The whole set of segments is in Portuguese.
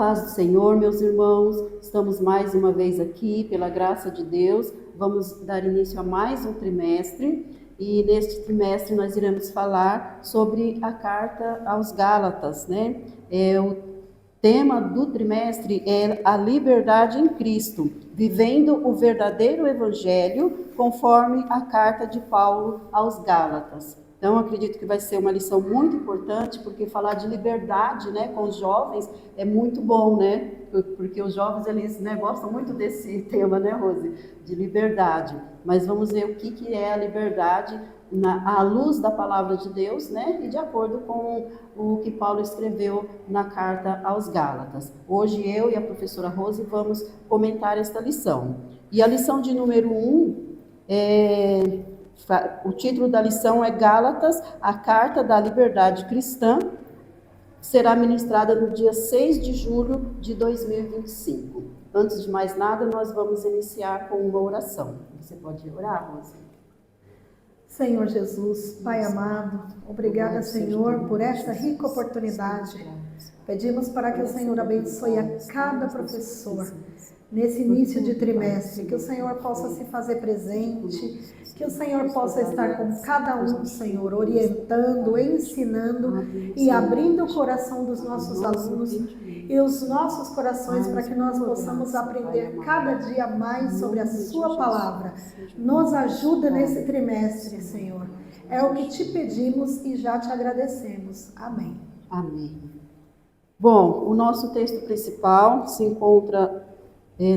paz do Senhor, meus irmãos, estamos mais uma vez aqui, pela graça de Deus, vamos dar início a mais um trimestre, e neste trimestre nós iremos falar sobre a carta aos Gálatas, né? O tema do trimestre é a liberdade em Cristo, vivendo o verdadeiro evangelho, conforme a carta de Paulo aos Gálatas. Então, acredito que vai ser uma lição muito importante, porque falar de liberdade, né, com os jovens é muito bom, né? Porque os jovens, eles, né, gostam muito desse tema, né, Rose? De liberdade. Mas vamos ver o que é a liberdade à luz da palavra de Deus, né? E de acordo com o que Paulo escreveu na carta aos Gálatas. Hoje eu e a professora Rose vamos comentar esta lição. E a lição de número 1 o título da lição é Gálatas, a Carta da Liberdade Cristã, será ministrada no dia 6 de julho de 2025. Antes de mais nada, nós vamos iniciar com uma oração. Você pode orar, Rosa? Senhor Jesus, Pai amado, obrigada, Senhor, por essa rica oportunidade. Pedimos para que o Senhor abençoe a cada professor nesse início de trimestre, que o Senhor possa se fazer presente, que o Senhor possa estar com cada um, Senhor, orientando, ensinando e abrindo o coração dos nossos alunos e os nossos corações para que nós possamos aprender cada dia mais sobre a Sua palavra. Nos ajuda nesse trimestre, Senhor. É o que te pedimos e já te agradecemos. Amém. Amém. Bom, o nosso texto principal se encontra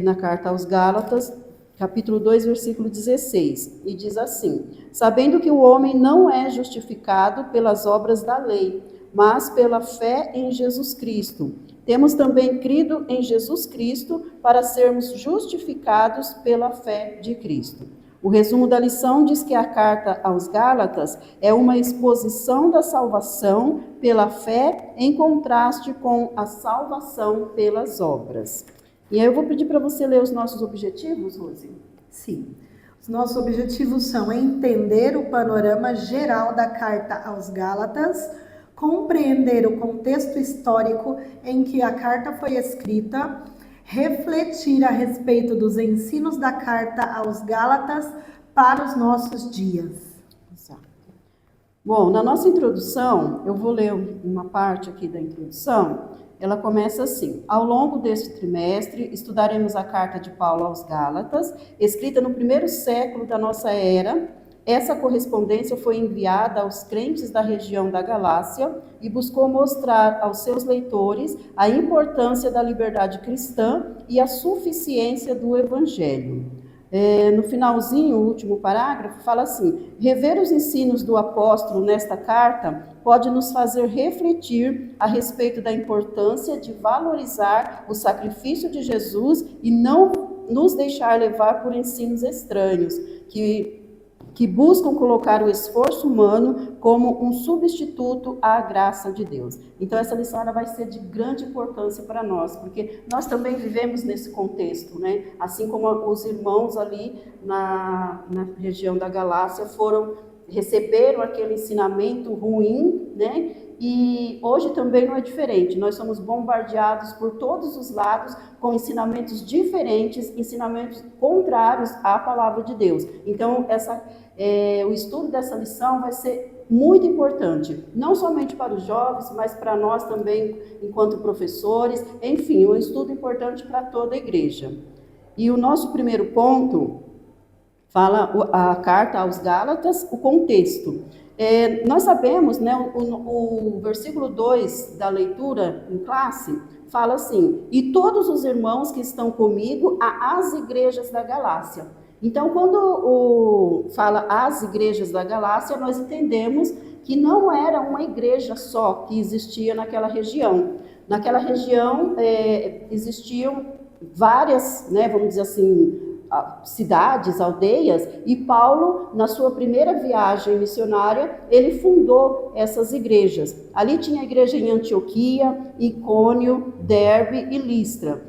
na carta aos Gálatas, capítulo 2, versículo 16, e diz assim: sabendo que o homem não é justificado pelas obras da lei, mas pela fé em Jesus Cristo. Temos também crido em Jesus Cristo para sermos justificados pela fé de Cristo. O resumo da lição diz que a carta aos Gálatas é uma exposição da salvação pela fé em contraste com a salvação pelas obras. E aí eu vou pedir para você ler os nossos objetivos, Rose. Sim. Os nossos objetivos são entender o panorama geral da carta aos Gálatas, compreender o contexto histórico em que a carta foi escrita, refletir a respeito dos ensinos da carta aos Gálatas para os nossos dias. Exato. Bom, na nossa introdução, eu vou ler uma parte aqui da introdução. Ela começa assim: ao longo deste trimestre, estudaremos a carta de Paulo aos Gálatas, escrita no primeiro século da nossa era. Essa correspondência foi enviada aos crentes da região da Galácia e buscou mostrar aos seus leitores a importância da liberdade cristã e a suficiência do Evangelho. No finalzinho, o último parágrafo, fala assim: rever os ensinos do apóstolo nesta carta pode nos fazer refletir a respeito da importância de valorizar o sacrifício de Jesus e não nos deixar levar por ensinos estranhos, que buscam colocar o esforço humano como um substituto à graça de Deus. Então essa lição ela vai ser de grande importância para nós, porque nós também vivemos nesse contexto, né? Assim como os irmãos ali na região da Galácia receberam aquele ensinamento ruim, né? E hoje também não é diferente. Nós somos bombardeados por todos os lados com ensinamentos diferentes, ensinamentos contrários à palavra de Deus. Então, o estudo dessa lição vai ser muito importante, não somente para os jovens, mas para nós também, enquanto professores. Enfim, um estudo importante para toda a igreja. E o nosso primeiro ponto fala a carta aos Gálatas, o contexto. Nós sabemos, né, o versículo 2 da leitura em classe fala assim: e todos os irmãos que estão comigo às igrejas da Galácia. Então, quando fala as igrejas da Galácia, nós entendemos que não era uma igreja só que existia naquela região. Naquela região existiam várias, né, vamos dizer assim, cidades, aldeias, e Paulo, na sua primeira viagem missionária, ele fundou essas igrejas. Ali tinha a igreja em Antioquia, Icônio, Derbe e Listra.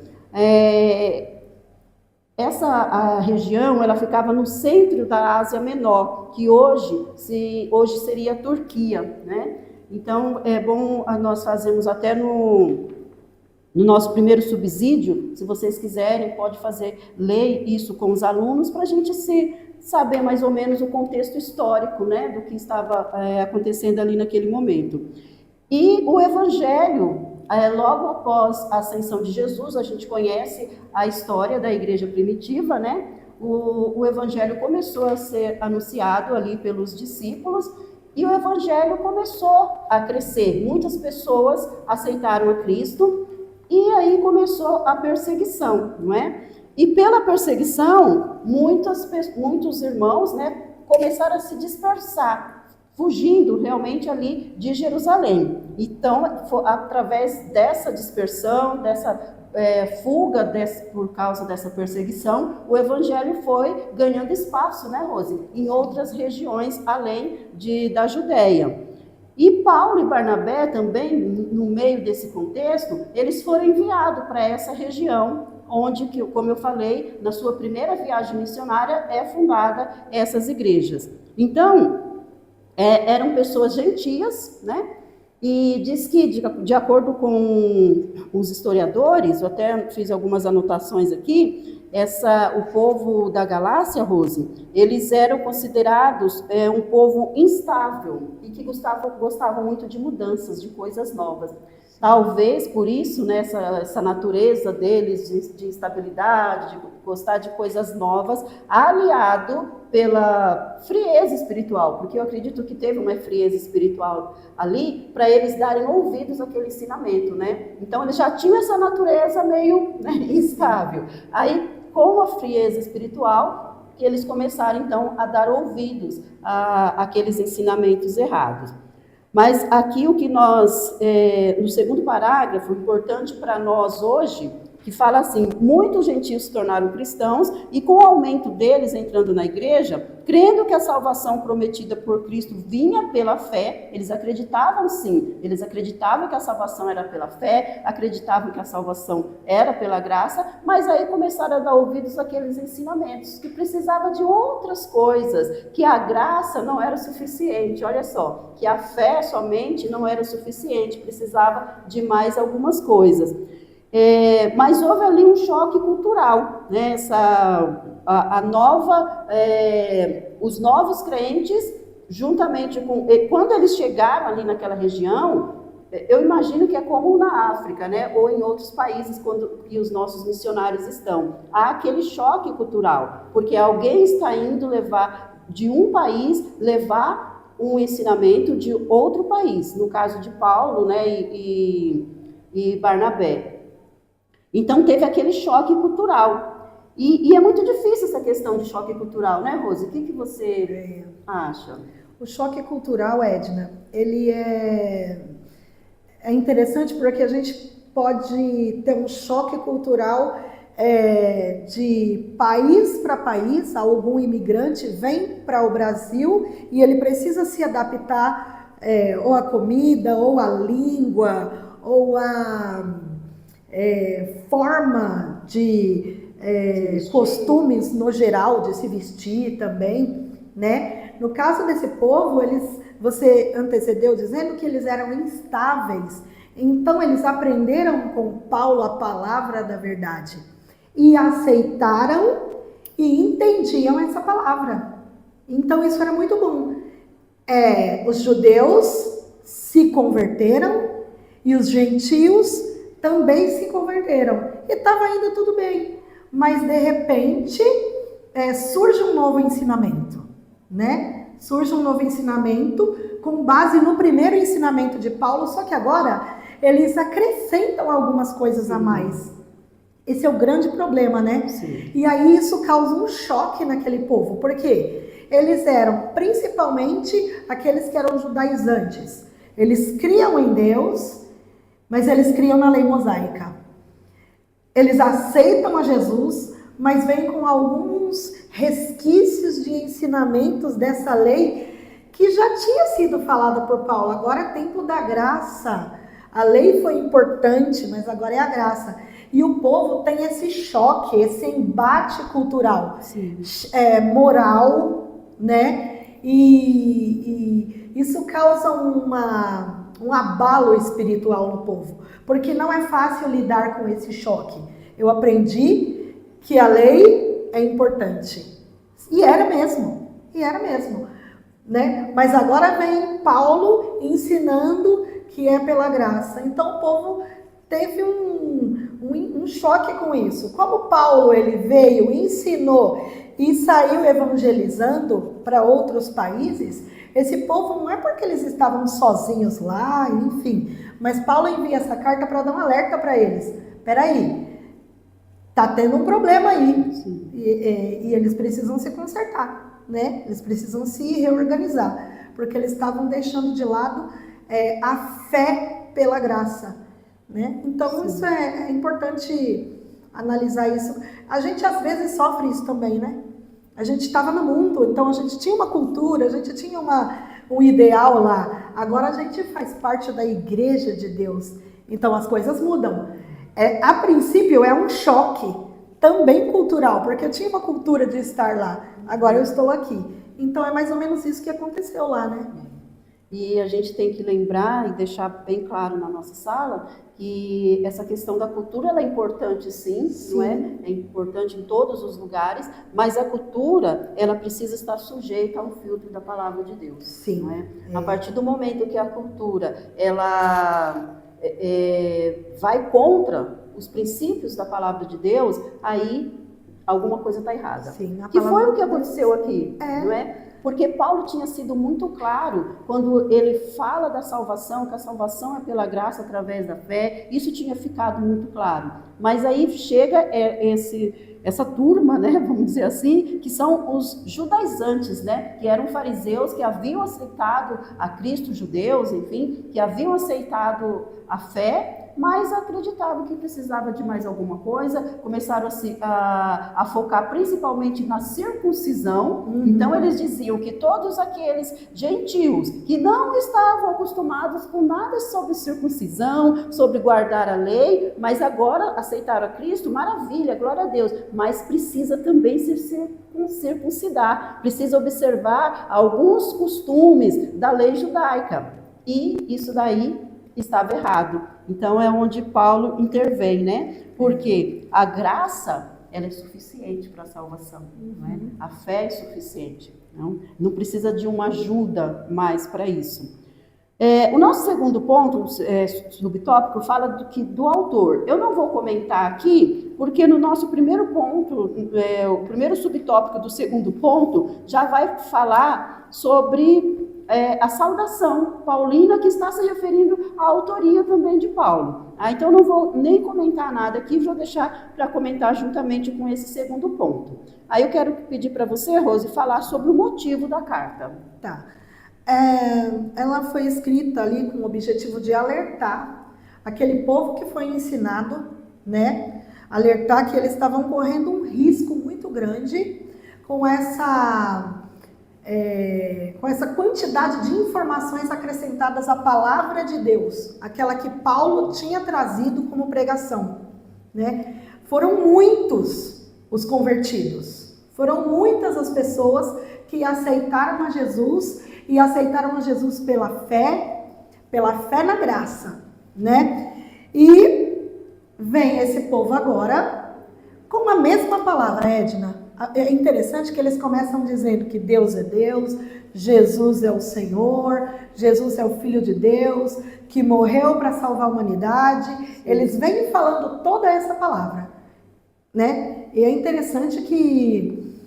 A região ela ficava no centro da Ásia Menor, que hoje seria a Turquia, né? Então é bom nós fazermos até no nosso primeiro subsídio, se vocês quiserem, pode ler isso com os alunos para a gente saber mais ou menos o contexto histórico, né, do que estava acontecendo ali naquele momento. E o Evangelho, logo após a ascensão de Jesus, a gente conhece a história da igreja primitiva, né? O Evangelho começou a ser anunciado ali pelos discípulos e o Evangelho começou a crescer. Muitas pessoas aceitaram a Cristo e aí começou a perseguição, não é? E pela perseguição, muitos irmãos, né, começaram a se dispersar, fugindo realmente ali de Jerusalém. Então, através dessa dispersão, dessa fuga por causa dessa perseguição, o Evangelho foi ganhando espaço, né, Rose, em outras regiões além da Judéia. E Paulo e Barnabé também, no meio desse contexto, eles foram enviados para essa região, onde, como eu falei, na sua primeira viagem missionária é fundada essas igrejas. Então, eram pessoas gentias, né? E diz que, de acordo com os historiadores, eu até fiz algumas anotações aqui, o povo da Galácia, Rose, eles eram considerados um povo instável e que gostavam muito de mudanças, de coisas novas. Talvez por isso, né, essa natureza deles de instabilidade, de gostar de coisas novas, aliado pela frieza espiritual, porque eu acredito que teve uma frieza espiritual ali para eles darem ouvidos àquele ensinamento, né? Então eles já tinham essa natureza meio, né, instável. Aí, com a frieza espiritual, que eles começaram então a dar ouvidos àqueles ensinamentos errados. Mas aqui o que nós, no segundo parágrafo, importante para nós hoje, que fala assim, muitos gentios se tornaram cristãos e com o aumento deles entrando na igreja, crendo que a salvação prometida por Cristo vinha pela fé, eles acreditavam sim, eles acreditavam que a salvação era pela fé, acreditavam que a salvação era pela graça, mas aí começaram a dar ouvidos àqueles ensinamentos, que precisava de outras coisas, que a graça não era suficiente, olha só, que a fé somente não era suficiente, precisava de mais algumas coisas. Mas houve ali um choque cultural, né? Os novos crentes, juntamente com... Quando eles chegaram ali naquela região, eu imagino que é como na África, né? Ou em outros países que os nossos missionários estão. Há aquele choque cultural, porque alguém está indo de um país, levar um ensinamento de outro país, no caso de Paulo, né? e Barnabé. Então, teve aquele choque cultural. E é muito difícil essa questão de choque cultural, né, Rose? O que você acha? O choque cultural, Edna, ele é interessante porque a gente pode ter um choque cultural de país para país. Algum imigrante vem para o Brasil e ele precisa se adaptar ou à comida, ou à língua, ou à forma de costumes no geral, de se vestir também, né? No caso desse povo, você antecedeu dizendo que eles eram instáveis, então eles aprenderam com Paulo a palavra da verdade e aceitaram e entendiam essa palavra. Então isso era muito bom. Os judeus se converteram e os gentios também se converteram. E estava indo tudo bem. Mas, de repente, surge um novo ensinamento, né? Surge um novo ensinamento com base no primeiro ensinamento de Paulo, só que agora eles acrescentam algumas coisas a mais. Esse é o grande problema, né? Sim. E aí isso causa um choque naquele povo. Por quê? Eles eram principalmente aqueles que eram judaizantes. Eles criam em Deus, mas eles criam na lei mosaica. Eles aceitam a Jesus, mas vêm com alguns resquícios de ensinamentos dessa lei que já tinha sido falada por Paulo. Agora é tempo da graça. A lei foi importante, mas agora é a graça. E o povo tem esse choque, esse embate cultural, moral, né? E isso causa um abalo espiritual no povo, porque não é fácil lidar com esse choque. Eu aprendi que a lei é importante, e era mesmo, né? Mas agora vem Paulo ensinando que é pela graça. Então o povo teve um choque com isso. Como Paulo ele veio, ensinou e saiu evangelizando para outros países, esse povo não é porque eles estavam sozinhos lá, enfim, mas Paulo envia essa carta para dar um alerta para eles. Peraí, tá tendo um problema aí e eles precisam se consertar, né? Eles precisam se reorganizar, porque eles estavam deixando de lado a fé pela graça, né? Então isso é importante analisar isso. A gente às vezes sofre isso também, né? A gente estava no mundo, então a gente tinha uma cultura, a gente tinha um ideal lá. Agora a gente faz parte da igreja de Deus, então as coisas mudam. A princípio é um choque, também cultural, porque eu tinha uma cultura de estar lá, agora eu estou aqui. Então é mais ou menos isso que aconteceu lá, né? E a gente tem que lembrar e deixar bem claro na nossa sala que essa questão da cultura ela é importante sim, não é? É importante em todos os lugares, mas a cultura ela precisa estar sujeita ao filtro da palavra de Deus. Sim. Não é? A partir do momento que a cultura ela vai contra os princípios da palavra de Deus, aí alguma coisa está errada. Sim, que foi o que aconteceu aqui, não é? Porque Paulo tinha sido muito claro quando ele fala da salvação, que a salvação é pela graça através da fé, isso tinha ficado muito claro. Mas aí chega essa turma, né, vamos dizer assim, que são os judaizantes, né, que eram fariseus que haviam aceitado a Cristo, judeus, enfim, que haviam aceitado a fé, mas acreditavam que precisava de mais alguma coisa, começaram a focar principalmente na circuncisão. Então eles diziam que todos aqueles gentios que não estavam acostumados com nada sobre circuncisão, sobre guardar a lei, mas agora aceitaram a Cristo, maravilha, glória a Deus, mas precisa também se circuncidar, precisa observar alguns costumes da lei judaica, e isso daí estava errado. Então é onde Paulo intervém, né? Porque a graça, ela é suficiente para a salvação, não é? A fé é suficiente, não precisa de uma ajuda mais para isso. O nosso segundo ponto, subtópico, fala do autor. Eu não vou comentar aqui, porque no nosso primeiro ponto, o primeiro subtópico do segundo ponto, já vai falar sobre a saudação paulina, que está se referindo à autoria também de Paulo. Então não vou nem comentar nada aqui, vou deixar para comentar juntamente com esse segundo ponto. Aí eu quero pedir para você, Rose, falar sobre o motivo da carta. Tá. Ela foi escrita ali com o objetivo de alertar aquele povo que foi ensinado, né? Alertar que eles estavam correndo um risco muito grande com essa quantidade de informações acrescentadas à palavra de Deus, aquela que Paulo tinha trazido como pregação, né? Foram muitos os convertidos, foram muitas as pessoas que aceitaram a Jesus e aceitaram a Jesus pela fé na graça, né? E vem esse povo agora com a mesma palavra, Edna. É interessante que eles começam dizendo que Deus é Deus, Jesus é o Senhor, Jesus é o Filho de Deus, que morreu para salvar a humanidade. Eles vêm falando toda essa palavra, né? E é interessante que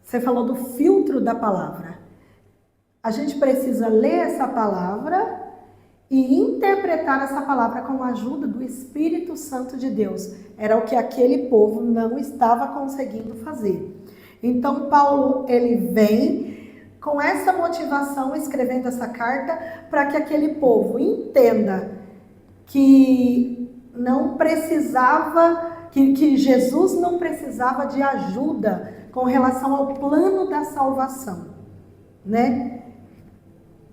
você falou do filtro da palavra. A gente precisa ler essa palavra e interpretar essa palavra com a ajuda do Espírito Santo de Deus. Era o que aquele povo não estava conseguindo fazer. Então Paulo, ele vem com essa motivação, escrevendo essa carta, para que aquele povo entenda que não precisava, que Jesus não precisava de ajuda com relação ao plano da salvação, né?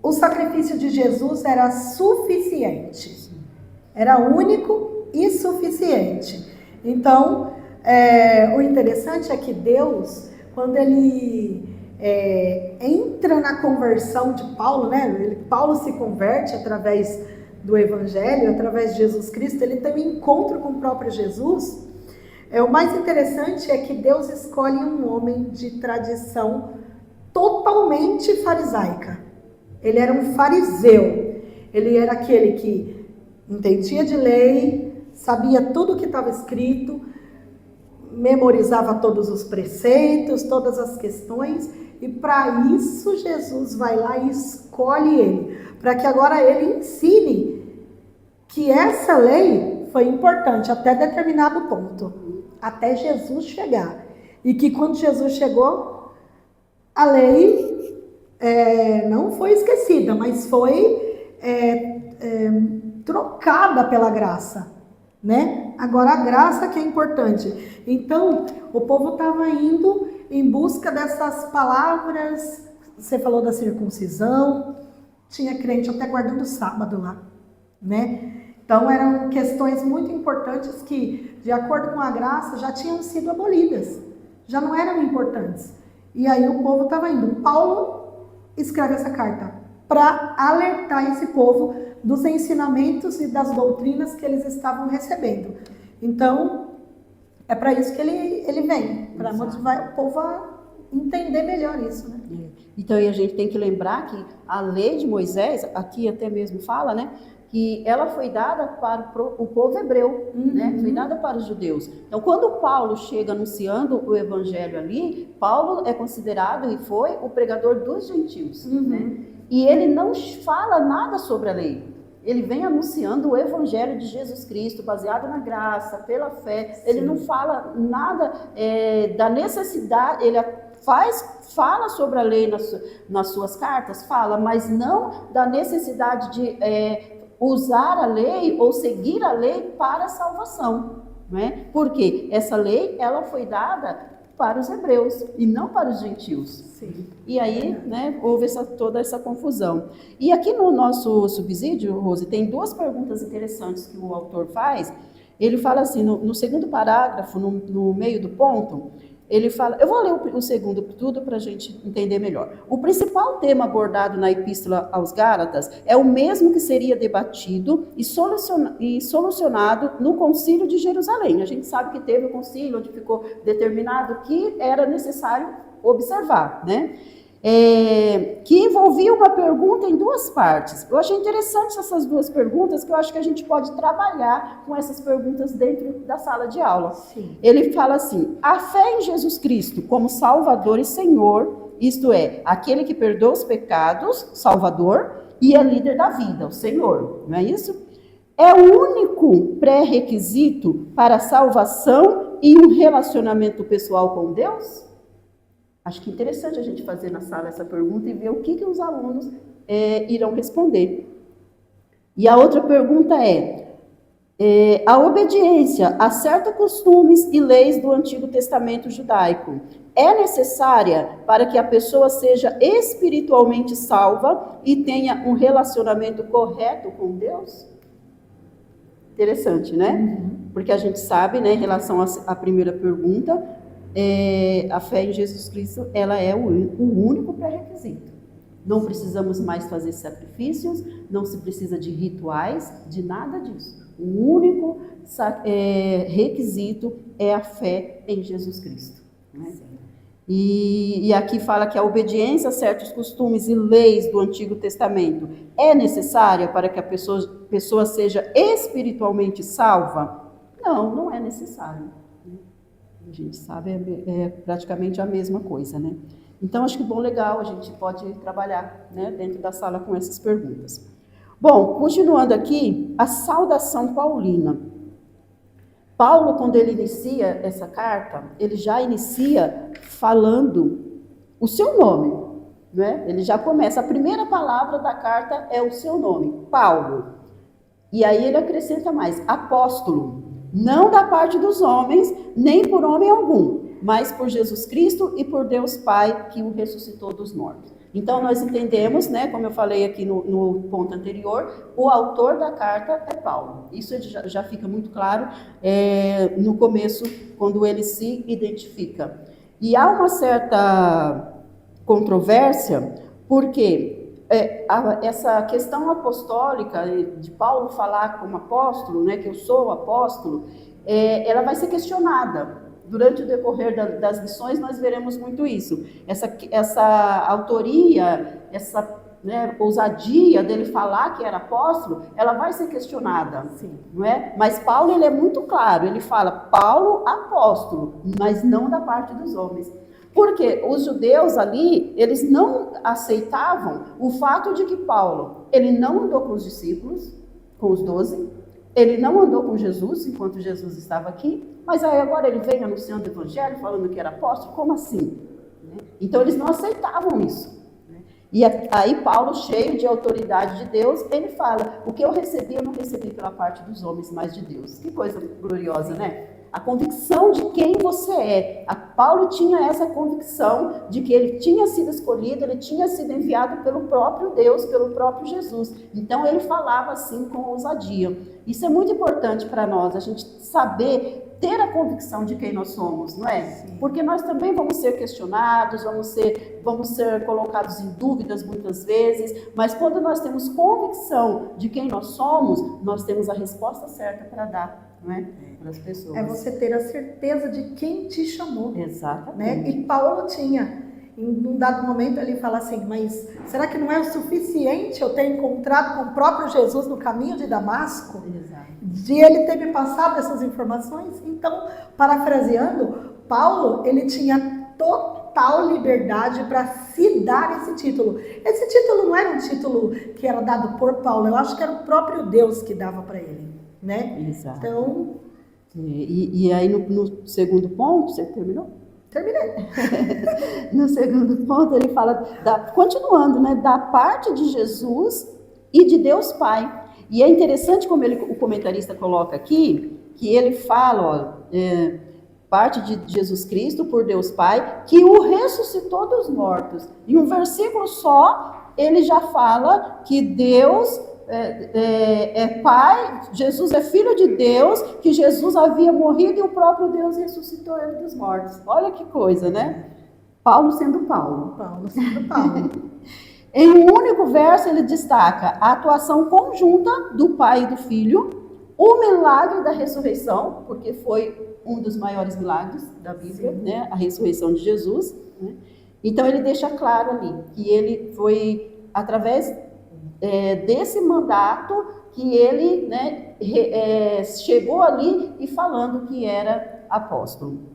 O sacrifício de Jesus era suficiente, era único e suficiente. Então, o interessante é que Deus, quando ele entra pensando na conversão de Paulo, né? Paulo se converte através do Evangelho, através de Jesus Cristo, ele tem um encontro com o próprio Jesus. O mais interessante é que Deus escolhe um homem de tradição totalmente farisaica. Ele era um fariseu, ele era aquele que entendia de lei, sabia tudo o que estava escrito, memorizava todos os preceitos, todas as questões, e para isso Jesus vai lá e escolhe ele, para que agora ele ensine que essa lei foi importante até determinado ponto, até Jesus chegar. E que quando Jesus chegou, a lei não foi esquecida, mas foi trocada pela graça, né? Agora a graça que é importante. Então, o povo estava indo em busca dessas palavras. Você falou da circuncisão, tinha crente até guardando o sábado lá, né? Então eram questões muito importantes que, de acordo com a graça, já tinham sido abolidas, já não eram importantes. E aí o povo estava indo. Paulo escreve essa carta para alertar esse povo dos ensinamentos e das doutrinas que eles estavam recebendo. Então, é para isso que ele vem, para motivar o povo a entender melhor isso, né? Então, a gente tem que lembrar que a lei de Moisés, aqui até mesmo fala, né, que ela foi dada para o povo hebreu, né? Foi dada para os judeus. Então, quando Paulo chega anunciando o evangelho ali, Paulo é considerado e foi o pregador dos gentios, né? E ele não fala nada sobre a lei. Ele vem anunciando o evangelho de Jesus Cristo, baseado na graça, pela fé. Sim. Ele não fala nada da necessidade, ele fala sobre a lei nas suas cartas, fala, mas não da necessidade de usar a lei ou seguir a lei para a salvação, né? Porque essa lei, ela foi dada para os hebreus e não para os gentios. Sim. E aí, né, houve toda essa confusão. E aqui no nosso subsídio, Rose, tem duas perguntas interessantes que o autor faz. Ele fala assim, no segundo parágrafo, no meio do ponto, ele fala, eu vou ler o segundo tudo para a gente entender melhor. O principal tema abordado na Epístola aos Gálatas é o mesmo que seria debatido e solucionado no Concílio de Jerusalém. A gente sabe que teve o concílio onde ficou determinado que era necessário observar, né? Que envolvia uma pergunta em duas partes. Eu achei interessante essas duas perguntas, que eu acho que a gente pode trabalhar com essas perguntas dentro da sala de aula. Sim. Ele fala assim, a fé em Jesus Cristo como Salvador e Senhor, isto é, aquele que perdoa os pecados, Salvador, e é líder da vida, o Senhor, não é isso? É o único pré-requisito para a salvação e um relacionamento pessoal com Deus? Acho que é interessante a gente fazer na sala essa pergunta e ver o que os alunos irão responder. E a outra pergunta a obediência a certos costumes e leis do Antigo Testamento judaico é necessária para que a pessoa seja espiritualmente salva e tenha um relacionamento correto com Deus? Interessante, né? Porque a gente sabe, né, em relação à primeira pergunta, a fé em Jesus Cristo, ela é o único pré-requisito. Não precisamos mais fazer sacrifícios, não se precisa de rituais, de nada disso. O único requisito é a fé em Jesus Cristo, né? E aqui fala que a obediência a certos costumes e leis do Antigo Testamento é necessária para que a pessoa seja espiritualmente salva? Não, não é necessário. A gente sabe, é praticamente a mesma coisa, né? Então, acho que bom, legal, a gente pode trabalhar, né, dentro da sala com essas perguntas. Bom, continuando aqui, a saudação paulina. Paulo, quando ele inicia essa carta, ele já inicia falando o seu nome, né? Ele já começa, a primeira palavra da carta é o seu nome, Paulo. E aí ele acrescenta mais, apóstolo, não da parte dos homens, nem por homem algum, mas por Jesus Cristo e por Deus Pai, que o ressuscitou dos mortos. Então, nós entendemos, né, como eu falei aqui no ponto anterior, o autor da carta é Paulo. Isso já fica muito claro no começo, quando ele se identifica. E há uma certa controvérsia, Porque essa questão apostólica de Paulo falar como apóstolo, né, que eu sou apóstolo, ela vai ser questionada. Durante o decorrer das lições nós veremos muito isso. Essa autoria, essa ousadia dele falar que era apóstolo, ela vai ser questionada. Sim. Não é? Mas Paulo, ele é muito claro, ele fala, Paulo apóstolo, mas não da parte dos homens. Porque os judeus ali, eles não aceitavam o fato de que Paulo, ele não andou com os discípulos, com os 12, ele não andou com Jesus enquanto Jesus estava aqui, mas aí agora ele vem anunciando o evangelho, falando que era apóstolo, como assim? Então eles não aceitavam isso. E aí Paulo, cheio de autoridade de Deus, ele fala, o que eu recebi, eu não recebi pela parte dos homens, mas de Deus. Que coisa gloriosa, né? A convicção de quem você é. Paulo tinha essa convicção de que ele tinha sido escolhido, ele tinha sido enviado pelo próprio Deus, pelo próprio Jesus. Então ele falava assim com ousadia. Isso é muito importante para nós, a gente saber ter a convicção de quem nós somos, não é? Sim. Porque nós também vamos ser questionados, vamos ser colocados em dúvidas muitas vezes, mas quando nós temos convicção de quem nós somos, nós temos a resposta certa para dar, não é? Para as pessoas. É você ter a certeza de quem te chamou. Exatamente. Né? E Paulo tinha. Em um dado momento ele fala assim, mas será que não é o suficiente eu ter encontrado com o próprio Jesus no caminho de Damasco? Exato. De ele ter me passado essas informações? Então, parafraseando, Paulo, ele tinha total liberdade para se dar esse título. Esse título não era um título que era dado por Paulo, eu acho que era o próprio Deus que dava para ele, né? Exato. Então... E aí no segundo ponto, você terminou? Terminei. No segundo ponto ele fala, continuando, né, da parte de Jesus e de Deus Pai. E é interessante como o comentarista coloca aqui, que ele fala, parte de Jesus Cristo por Deus Pai, que o ressuscitou dos mortos. Em um versículo só, ele já fala que Deus é Pai, Jesus é Filho de Deus, que Jesus havia morrido e o próprio Deus ressuscitou ele dos mortos. Olha que coisa, né? Paulo sendo Paulo. Paulo sendo Paulo. Em um único verso ele destaca a atuação conjunta do Pai e do Filho, o milagre da ressurreição, porque foi um dos maiores milagres da Bíblia, né? A ressurreição de Jesus. Né? Então ele deixa claro ali que ele foi através desse mandato que ele, né, chegou ali e falando que era apóstolo.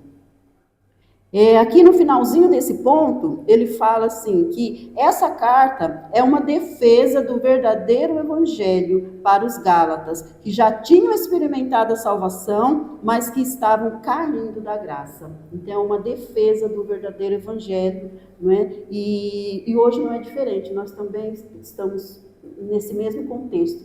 Aqui no finalzinho desse ponto, ele fala assim, que essa carta é uma defesa do verdadeiro evangelho para os Gálatas, que já tinham experimentado a salvação, mas que estavam caindo da graça. Então, é uma defesa do verdadeiro evangelho, não é? E hoje não é diferente, nós também estamos nesse mesmo contexto.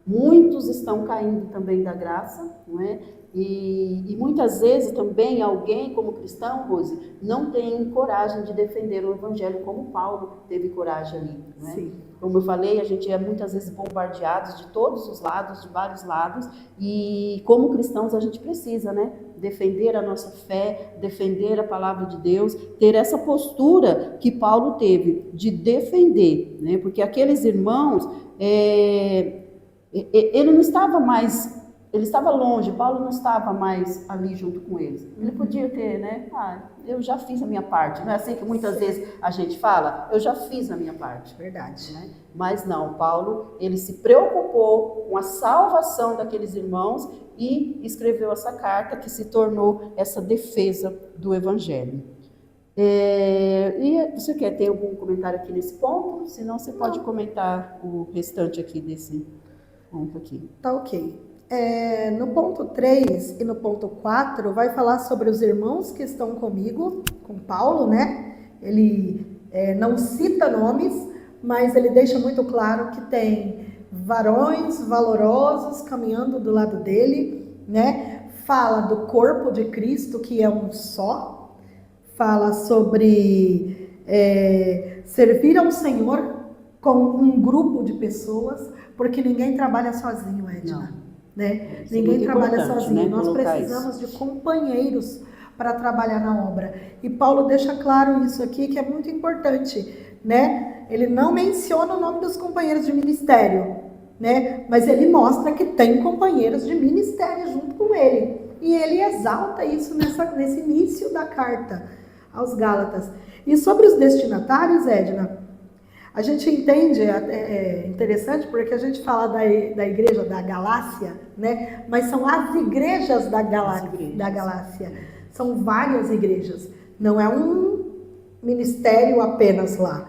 Muitos estão caindo também da graça, não é? E muitas vezes também alguém como cristão, Rose, não tem coragem de defender o evangelho como Paulo teve coragem ali, não é? Sim. Como eu falei, a gente é muitas vezes bombardeados de todos os lados, de vários lados, e como cristãos a gente precisa, né? Defender a nossa fé, defender a palavra de Deus, ter essa postura que Paulo teve de defender, né? Porque aqueles irmãos, ele não estava mais, ele estava longe, Paulo não estava mais ali junto com eles. Ele podia ter, né? Eu já fiz a minha parte. Não é assim que muitas vezes a gente fala? Eu já fiz a minha parte. Verdade. Né? Mas não, Paulo, ele se preocupou com a salvação daqueles irmãos e escreveu essa carta que se tornou essa defesa do evangelho. E você quer ter algum comentário aqui nesse ponto? Senão você pode comentar o restante aqui desse ponto aqui. Tá ok. No ponto 3 e no ponto 4 vai falar sobre os irmãos que estão comigo, com Paulo, né? Ele não cita nomes, mas ele deixa muito claro que tem varões valorosos caminhando do lado dele, né? Fala do corpo de Cristo, que é um só. Fala sobre servir ao Senhor com um grupo de pessoas, porque ninguém trabalha sozinho, Edna. Não. Né? Ninguém trabalha sozinho, né? Nós precisamos de companheiros para trabalhar na obra. E Paulo deixa claro isso aqui, que é muito importante. né? Ele não menciona o nome dos companheiros de ministério, né? Mas ele mostra que tem companheiros de ministério junto com ele. E ele exalta isso nesse início da carta aos Gálatas. E sobre os destinatários, Edna, a gente entende, é interessante porque a gente fala da igreja da Galácia, né? Mas são as igrejas da Galácia. São várias igrejas. Não é um ministério apenas lá.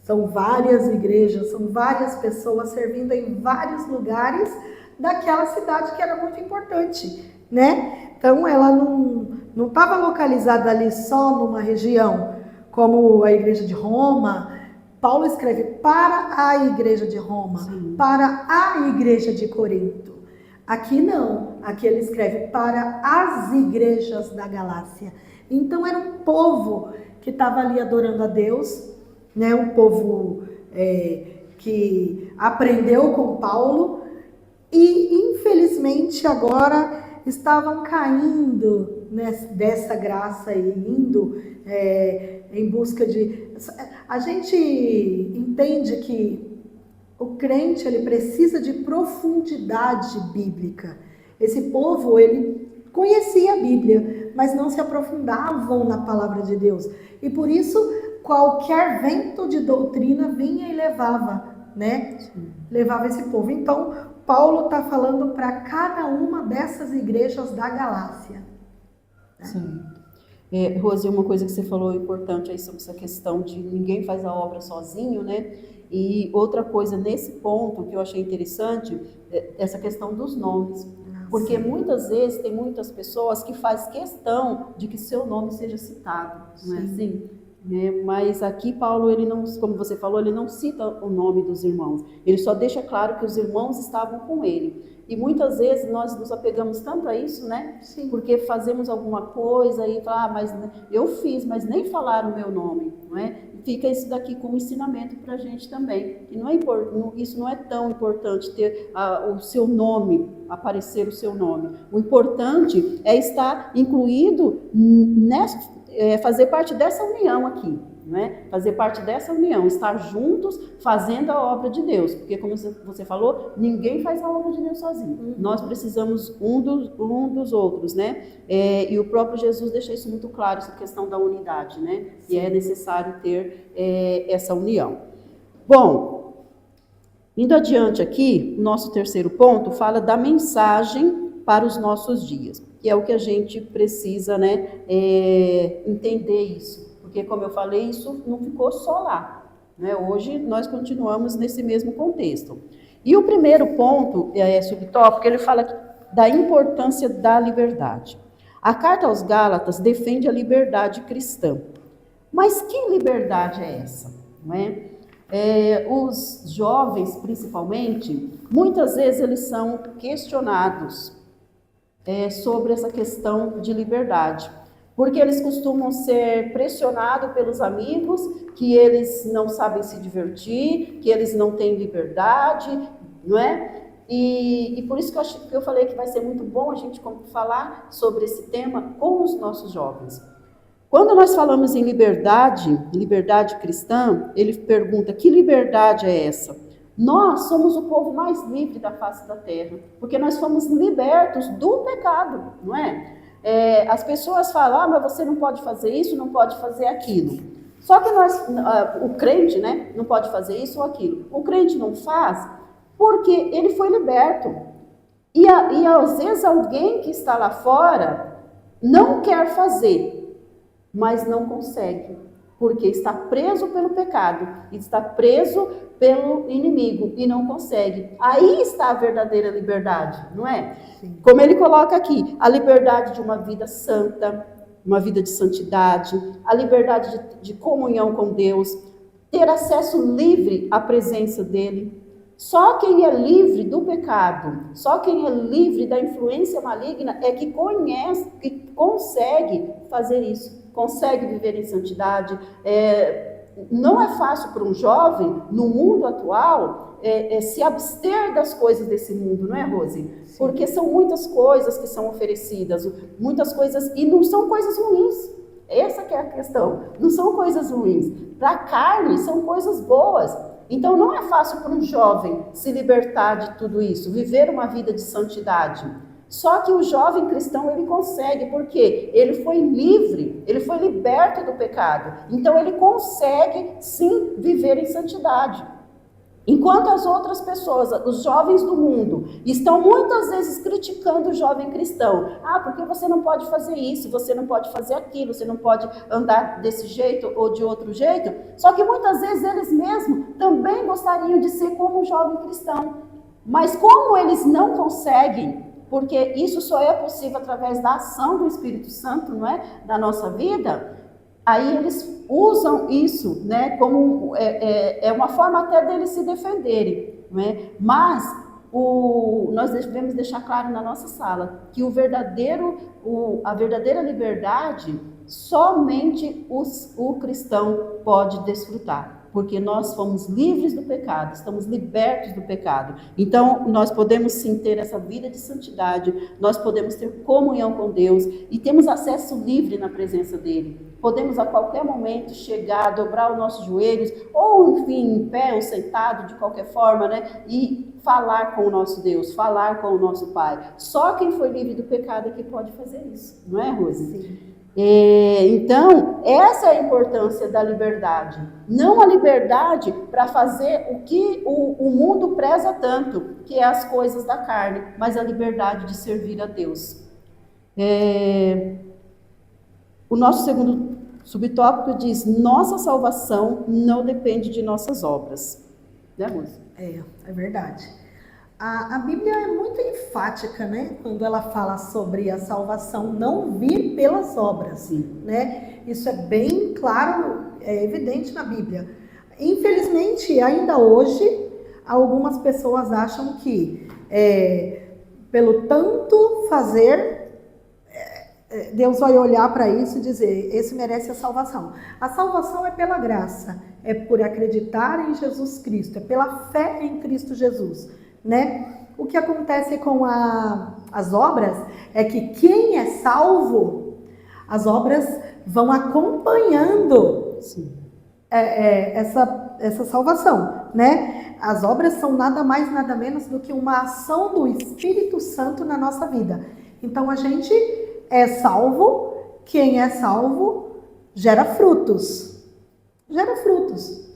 São várias igrejas, são várias pessoas servindo em vários lugares daquela cidade que era muito importante, né? Então ela não estava localizada ali só numa região, como a igreja de Roma. Paulo escreve para a igreja de Roma, sim, para a igreja de Corinto. Aqui não, aqui ele escreve para as igrejas da Galácia. Então era um povo que estava ali adorando a Deus, né? Um povo que aprendeu com Paulo e infelizmente agora estavam caindo dessa graça e indo em busca de... A gente entende que o crente ele precisa de profundidade bíblica. Esse povo ele conhecia a Bíblia, mas não se aprofundavam na palavra de Deus. E por isso qualquer vento de doutrina vinha e levava, né? Levava esse povo. Então Paulo está falando para cada uma dessas igrejas da Galácia. Né? Sim. Rose, uma coisa que você falou importante aí sobre essa questão de ninguém faz a obra sozinho, né? E outra coisa nesse ponto que eu achei interessante é essa questão dos nomes. Porque muitas vezes tem muitas pessoas que fazem questão de que seu nome seja citado, não é assim? Mas aqui Paulo, ele não, como você falou, ele não cita o nome dos irmãos. Ele só deixa claro que os irmãos estavam com ele. E muitas vezes nós nos apegamos tanto a isso, né? Sim. Porque fazemos alguma coisa e fala, mas eu fiz, mas nem falaram o meu nome, não é? Fica isso daqui como ensinamento para a gente também. E isso não é tão importante ter o seu nome, aparecer o seu nome. O importante é estar incluído fazer parte dessa união aqui, né? Fazer parte dessa união, estar juntos fazendo a obra de Deus, porque como você falou, ninguém faz a obra de Deus sozinho, nós precisamos um dos outros, né? E o próprio Jesus deixa isso muito claro, essa questão da unidade, né? E é necessário ter essa união. Bom, indo adiante aqui, o nosso terceiro ponto fala da mensagem para os nossos dias, que é o que a gente precisa, né, entender isso, porque como eu falei, isso não ficou só lá, né? Hoje nós continuamos nesse mesmo contexto. E o primeiro ponto subtópico, ele fala da importância da liberdade. A carta aos Gálatas defende a liberdade cristã, mas que liberdade é essa? Não é? Os jovens, principalmente, muitas vezes eles são questionados sobre essa questão de liberdade, porque eles costumam ser pressionados pelos amigos, que eles não sabem se divertir, que eles não têm liberdade, não é? E por isso que eu falei que vai ser muito bom a gente falar sobre esse tema com os nossos jovens. Quando nós falamos em liberdade cristã, ele pergunta, que liberdade é essa? Nós somos o povo mais livre da face da terra, porque nós fomos libertos do pecado, não é? As pessoas falam, mas você não pode fazer isso, não pode fazer aquilo. Só que o crente, né, não pode fazer isso ou aquilo. O crente não faz porque ele foi liberto. E às vezes alguém que está lá fora não quer fazer, mas não consegue, porque está preso pelo pecado, está preso pelo inimigo e não consegue. Aí está a verdadeira liberdade, não é? Sim. Como ele coloca aqui, a liberdade de uma vida santa, uma vida de santidade, a liberdade de comunhão com Deus, ter acesso livre à presença dele. Só quem é livre do pecado, só quem é livre da influência maligna é que conhece, que consegue fazer isso, consegue viver em santidade. Não é fácil para um jovem, no mundo atual, se abster das coisas desse mundo, não é, Rose? Sim. Porque são muitas coisas que são oferecidas, muitas coisas, e não são coisas ruins. Essa que é a questão. Não são coisas ruins. Para a carne, são coisas boas. Então, não é fácil para um jovem se libertar de tudo isso, viver uma vida de santidade. Só que o jovem cristão, ele consegue, porque ele foi livre, ele foi liberto do pecado. Então, ele consegue, sim, viver em santidade. Enquanto as outras pessoas, os jovens do mundo, estão muitas vezes criticando o jovem cristão. Porque você não pode fazer isso, você não pode fazer aquilo, você não pode andar desse jeito ou de outro jeito. Só que muitas vezes eles mesmos também gostariam de ser como um jovem cristão. Mas como eles não conseguem, porque isso só é possível através da ação do Espírito Santo, não é? Na nossa vida, aí eles usam isso, né, como uma forma até deles se defenderem, não é? Mas nós devemos deixar claro na nossa sala que a verdadeira liberdade somente o cristão pode desfrutar. Porque nós fomos livres do pecado, estamos libertos do pecado. Então, nós podemos sim ter essa vida de santidade, nós podemos ter comunhão com Deus e temos acesso livre na presença dEle. Podemos a qualquer momento chegar, dobrar os nossos joelhos, ou enfim, em pé ou sentado, de qualquer forma, né? E falar com o nosso Deus, falar com o nosso Pai. Só quem foi livre do pecado é que pode fazer isso, não é, Rose? Sim. Então, essa é a importância da liberdade. Não a liberdade para fazer o que o mundo preza tanto, que é as coisas da carne, mas a liberdade de servir a Deus. O nosso segundo subtópico diz: nossa salvação não depende de nossas obras. Né, Rose? É verdade. A Bíblia é muito enfática, né? Quando ela fala sobre a salvação não vir pelas obras. Sim. Né? Isso é bem claro, é evidente na Bíblia. Infelizmente, ainda hoje, algumas pessoas acham que pelo tanto fazer, Deus vai olhar para isso e dizer: esse merece a salvação. A salvação é pela graça, é por acreditar em Jesus Cristo, é pela fé em Cristo Jesus. Né? O que acontece com as obras é que quem é salvo, as obras vão acompanhando essa salvação, né? As obras são nada mais, nada menos do que uma ação do Espírito Santo na nossa vida. Então a gente é salvo, quem é salvo gera frutos,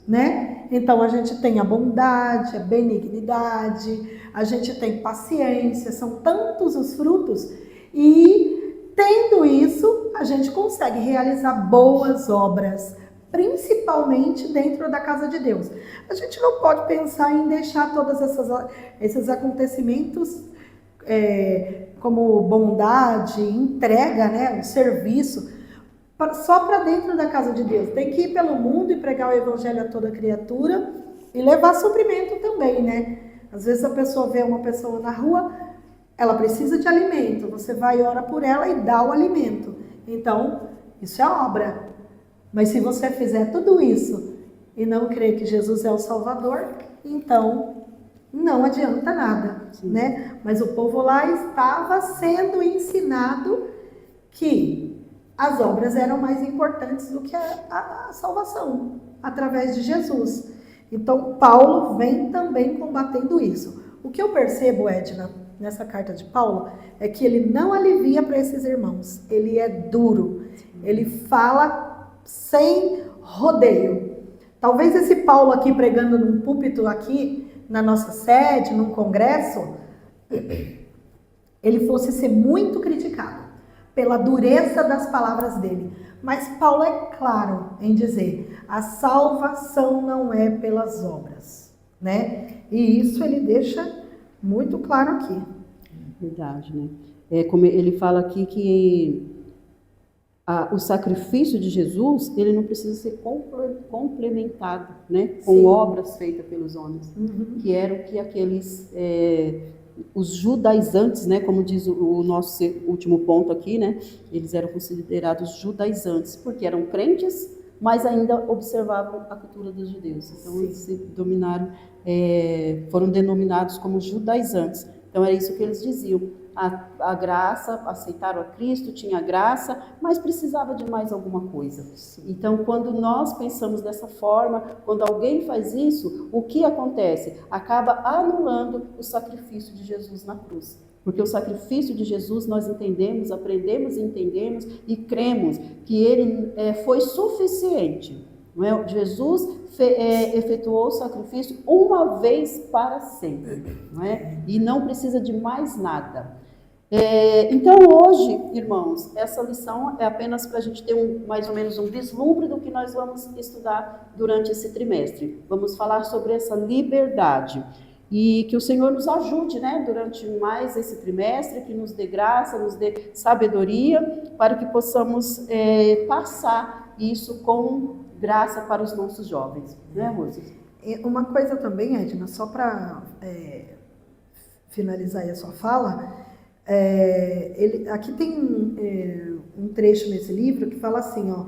né? Então a gente tem a bondade, a benignidade, a gente tem paciência, são tantos os frutos, e tendo isso a gente consegue realizar boas obras, principalmente dentro da casa de Deus. A gente não pode pensar em deixar todos esses acontecimentos como bondade, entrega, né, o serviço, só para dentro da casa de Deus. Tem que ir pelo mundo e pregar o evangelho a toda criatura e levar suprimento também, né? Às vezes a pessoa vê uma pessoa na rua, ela precisa de alimento, você vai e ora por ela e dá o alimento. Então, isso é obra. Mas se você fizer tudo isso e não crer que Jesus é o Salvador, então não adianta nada, né? Mas o povo lá estava sendo ensinado que as obras eram mais importantes do que a salvação, através de Jesus. Então, Paulo vem também combatendo isso. O que eu percebo, Edna, nessa carta de Paulo, é que ele não alivia para esses irmãos. Ele é duro. Ele fala sem rodeio. Talvez esse Paulo aqui pregando num púlpito aqui, na nossa sede, num congresso, ele fosse ser muito criticado pela dureza das palavras dele. Mas Paulo é claro em dizer: a salvação não é pelas obras, né? E isso ele deixa muito claro aqui. Verdade, né? Como ele fala aqui que o sacrifício de Jesus, ele não precisa ser complementado, né? Com Sim. obras feitas pelos homens, que era o que aqueles os judaizantes, né, como diz o nosso último ponto aqui, né, eles eram considerados judaizantes, porque eram crentes, mas ainda observavam a cultura dos judeus. Então, Sim. eles se dominaram, foram denominados como judaizantes. Então, é isso que eles diziam. a graça, aceitaram a Cristo, tinha graça, mas precisava de mais alguma coisa. Então, quando nós pensamos dessa forma, quando alguém faz isso, o que acontece? Acaba anulando o sacrifício de Jesus na cruz. Porque o sacrifício de Jesus nós entendemos, aprendemos e entendemos e cremos que ele foi suficiente. Não é? Jesus efetuou o sacrifício uma vez para sempre, não é? E não precisa de mais nada. Então hoje, irmãos, essa lição é apenas para a gente ter mais ou menos um vislumbre do que nós vamos estudar durante esse trimestre. Vamos falar sobre essa liberdade. E que o Senhor nos ajude, né, durante mais esse trimestre, que nos dê graça, nos dê sabedoria, para que possamos passar isso com graça para os nossos jovens, né, Rose? Uma coisa também, Edna, só para finalizar aí a sua fala, aqui tem um trecho nesse livro que fala assim, ó,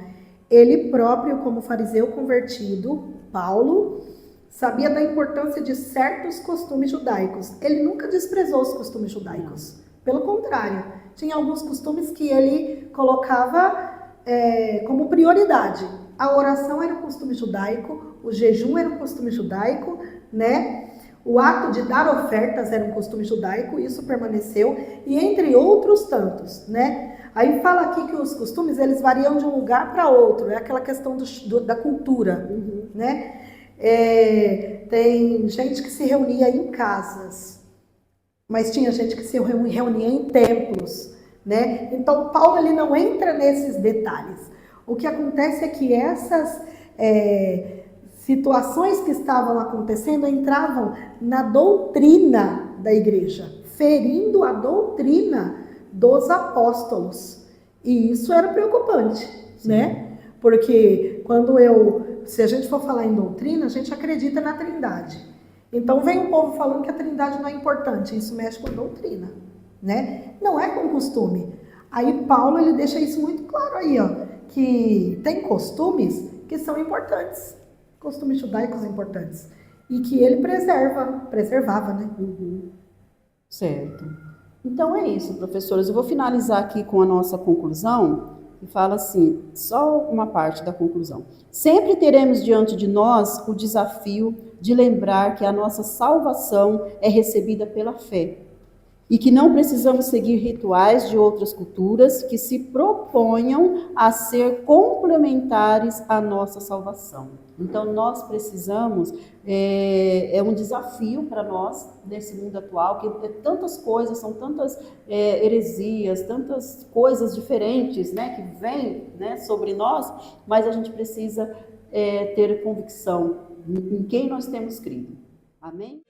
ele próprio, como fariseu convertido, Paulo, sabia da importância de certos costumes judaicos. Ele nunca desprezou os costumes judaicos. Pelo contrário, tinha alguns costumes que ele colocava como prioridade. A oração era um costume judaico, o jejum era um costume judaico, né? O ato de dar ofertas era um costume judaico, isso permaneceu, e entre outros tantos, né? Aí fala aqui que os costumes, eles variam de um lugar para outro, é aquela questão da cultura, né? Tem gente que se reunia em casas, mas tinha gente que se reunia em templos, né? Então Paulo ele não entra nesses detalhes. O que acontece é que essas situações que estavam acontecendo entravam na doutrina da igreja, ferindo a doutrina dos apóstolos. E isso era preocupante, né? Porque se a gente for falar em doutrina, a gente acredita na Trindade. Então vem o povo falando que a Trindade não é importante, isso mexe com doutrina, né? Não é com costume. Aí Paulo ele deixa isso muito claro aí, ó, que tem costumes que são importantes, costumes judaicos importantes, e que ele preservava, né? Certo. Então é isso, professores. Eu vou finalizar aqui com a nossa conclusão. E fala assim, só uma parte da conclusão. Sempre teremos diante de nós o desafio de lembrar que a nossa salvação é recebida pela fé e que não precisamos seguir rituais de outras culturas que se proponham a ser complementares à nossa salvação. Então nós precisamos, é um desafio para nós nesse mundo atual, que é tantas coisas, são tantas heresias, tantas coisas diferentes, né, que vêm, né, sobre nós, mas a gente precisa ter convicção em quem nós temos crido. Amém?